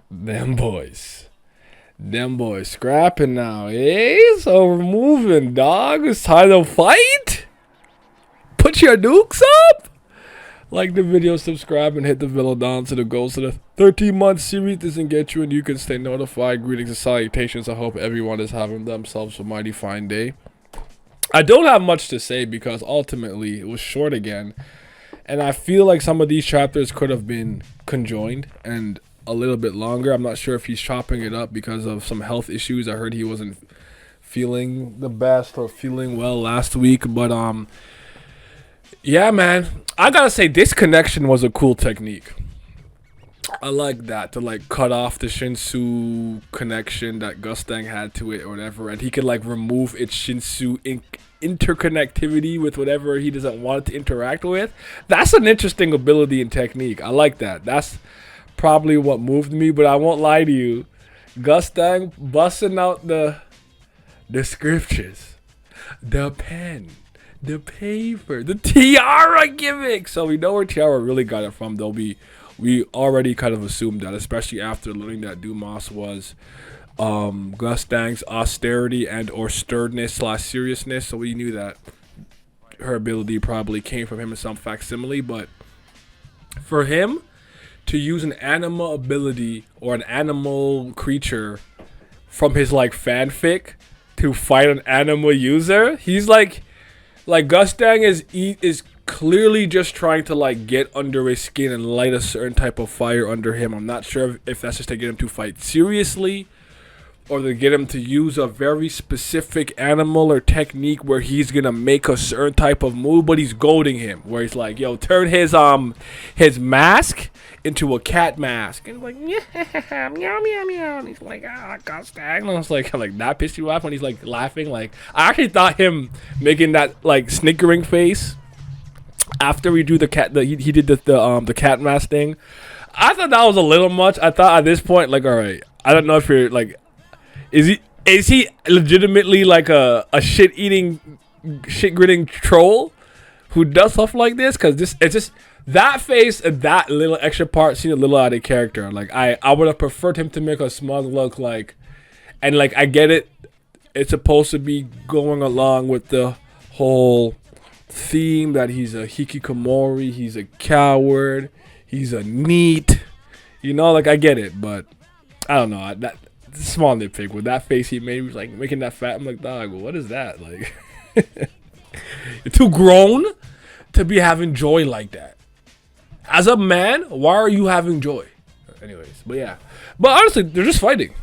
Them boys. Them boys scrapping now, eh? So we're moving, dog. It's time to fight? Put your nukes up? Like the video, subscribe, and hit the bell down to the goals of the 13-month series. Doesn't get you, and you can stay notified. Greetings and salutations. I hope everyone is having themselves a mighty fine day. I don't have much to say because ultimately it was short again. And I feel like some of these chapters could have been conjoined and a little bit longer. I'm not sure if he's chopping it up because of some health issues. I heard he wasn't feeling the best or feeling well last week. But yeah, man. I gotta say, this connection was a cool technique. I like that, to like cut off the Shinsu connection that Gustang had to it or whatever, and he could like remove its Shinsu interconnectivity with whatever he doesn't want it to interact with. That's an interesting ability and technique. I like that. That's probably what moved me, but I won't lie to you. Gustang busting out the scriptures, the pen, the paper, the tiara gimmick. So we know where tiara really got it from, though. We already kind of assumed that, especially after learning that Dumas was Gustang's austerity and or sternness / seriousness. So we knew that her ability probably came from him in some facsimile. But for him to use an animal ability or an animal creature from his like fanfic to fight an animal user, he's like Gustang is clearly just trying to like get under his skin and light a certain type of fire under him. I'm not sure if that's just to get him to fight seriously or to get him to use a very specific animal or technique where he's gonna make a certain type of move, but he's goading him where he's like, yo, turn his mask into a cat mask, and he's like, yeah, meow meow meow, and he's like, Gustang, and I was like that pissed you off when he's like laughing. Like, I actually thought him making that like snickering face after we do the cat, he did the cat mask thing. I thought that was a little much. I thought at this point, like, all right, I don't know if you're like, is he legitimately like a shit gritting troll who does stuff like this? Because it's just that face and that little extra part seemed a little out of character. Like, I would have preferred him to make a smug look, like, and like, I get it, it's supposed to be going along with the whole theme that he's a hikikomori, he's a coward, he's a neat, you know, like, I get it, but I don't know, that small nitpick with that face he made, like making that fat. I'm like, dog, what is that? Like, you're too grown to be having joy like that. As a man, why are you having joy? Anyways, but yeah, but honestly, they're just fighting.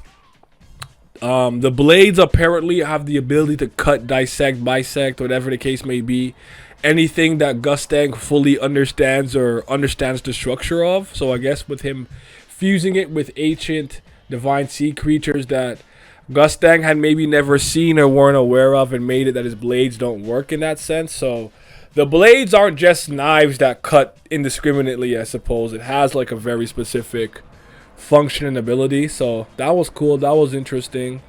The blades apparently have the ability to cut, dissect, bisect, whatever the case may be, anything that Gustang fully understands or understands the structure of. So I guess with him fusing it with ancient divine sea creatures that Gustang had maybe never seen or weren't aware of, and made it that his blades don't work in that sense. So the blades aren't just knives that cut indiscriminately, I suppose. It has like a very specific function and ability. So that was cool, that was interesting,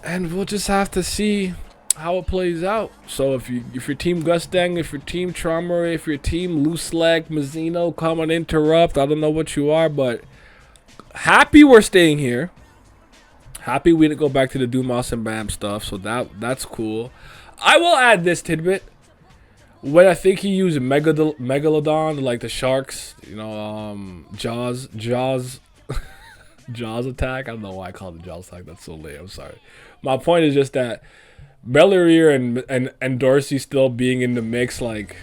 and we'll just have to see how it plays out. So if you're team Gustang, if you're team Traumerei, if you're team loose leg Mazzino, come and interrupt. I don't know what you are, but happy we're staying here, happy we didn't go back to the Dumas and Bam stuff, so that's cool. I will add this tidbit. When I think he used Megalodon, like the sharks, you know, Jaws Jaws attack. I don't know why I called it Jaws attack. That's so late. I'm sorry. My point is just that Belleria and Dorsey still being in the mix, like,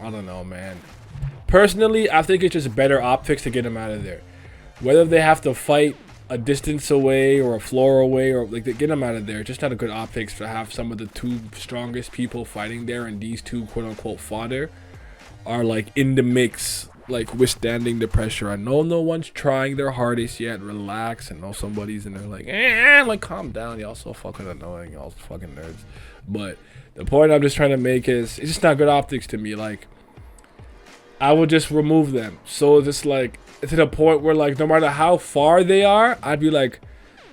I don't know, man. Personally, I think it's just better optics to get him out of there. Whether they have to fight a distance away or a floor away, or like, they get them out of there. Just not a good optics to have some of the two strongest people fighting there, and these two quote unquote fodder are like in the mix, like withstanding the pressure. I know no one's trying their hardest yet. Relax. And know somebody's in there like calm down. Y'all so fucking annoying. Y'all fucking nerds. But the point I'm just trying to make is it's just not good optics to me. Like, I would just remove them. So it's just like, to the point where, like, no matter how far they are, I'd be like,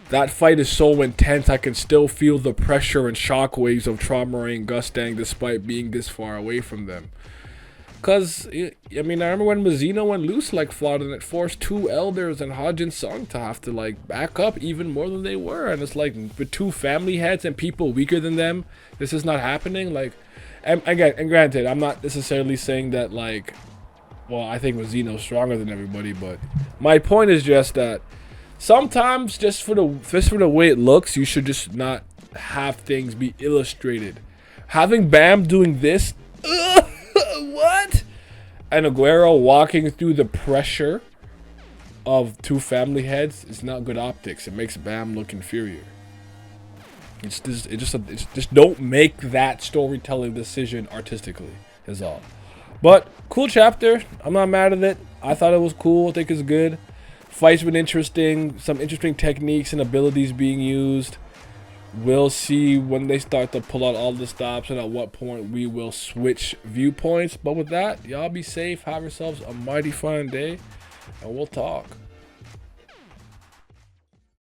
that fight is so intense, I can still feel the pressure and shockwaves of Traumerei and Gustang despite being this far away from them. Cause I mean, I remember when Mazzino went loose like Flawed, and it forced two elders and Hodge and Sung to have to like back up even more than they were. And it's like with two family heads and people weaker than them, this is not happening. Like, and again, and granted, I'm not necessarily saying that like, well, I think Mazzino's stronger than everybody, but my point is just that sometimes just for the way it looks, you should just not have things be illustrated. Having Bam doing this, what? And Aguero walking through the pressure of two family heads is not good optics. It makes Bam look inferior. It's just don't make that storytelling decision artistically, is all. But cool chapter. I'm not mad at it. I thought it was cool. I think it's good. Fight's been interesting. Some interesting techniques and abilities being used. We'll see when they start to pull out all the stops and at what point we will switch viewpoints. But with that, y'all be safe. Have yourselves a mighty fine day. And we'll talk.